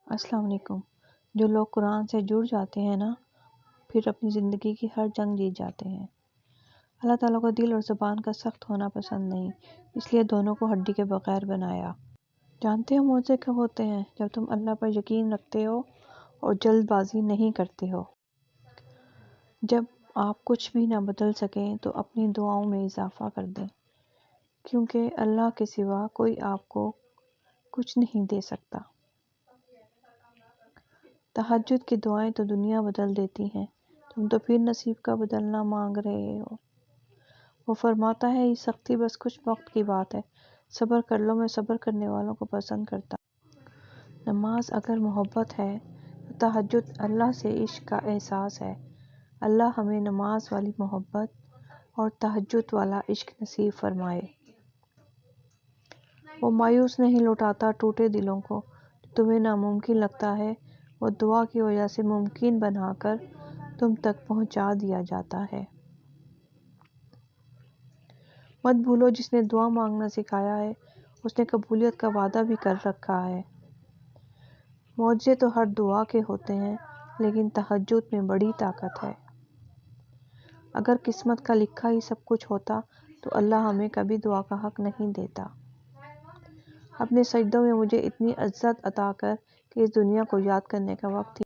السلام علیکم۔ جو لوگ قرآن سے جڑ جاتے ہیں نا، پھر اپنی زندگی کی ہر جنگ جیت جاتے ہیں۔ اللہ تعالیٰ کو دل اور زبان کا سخت ہونا پسند نہیں، اس لیے دونوں کو ہڈی کے بغیر بنایا۔ جانتے ہو معجزے کب ہوتے ہیں؟ جب تم اللہ پر یقین رکھتے ہو اور جلد بازی نہیں کرتے ہو۔ جب آپ کچھ بھی نہ بدل سکیں تو اپنی دعاؤں میں اضافہ کر دیں، کیونکہ اللہ کے سوا کوئی آپ کو کچھ نہیں دے سکتا۔ تہجد کی دعائیں تو دنیا بدل دیتی ہیں، تم تو پھر نصیب کا بدلنا مانگ رہے ہو۔ وہ فرماتا ہے، یہ سختی بس کچھ وقت کی بات ہے، صبر کر لو، میں صبر کرنے والوں کو پسند کرتا ہوں۔ نماز اگر محبت ہے تو تہجد اللہ سے عشق کا احساس ہے۔ اللہ ہمیں نماز والی محبت اور تہجد والا عشق نصیب فرمائے۔ وہ مایوس نہیں لوٹاتا ٹوٹے دلوں کو، جو تمہیں ناممکن لگتا ہے وہ دعا کی وجہ سے ممکن بنا کر تم تک پہنچا دیا جاتا ہے۔ مت بھولو، جس نے دعا مانگنا سکھایا ہے اس نے قبولیت کا وعدہ بھی کر رکھا ہے۔ معجزے تو ہر دعا کے ہوتے ہیں، لیکن تہجد میں بڑی طاقت ہے۔ اگر قسمت کا لکھا ہی سب کچھ ہوتا تو اللہ ہمیں کبھی دعا کا حق نہیں دیتا۔ اپنے سجدوں میں مجھے اتنی عزت عطا کر کہ اس دنیا کو یاد کرنے کا وقت ہی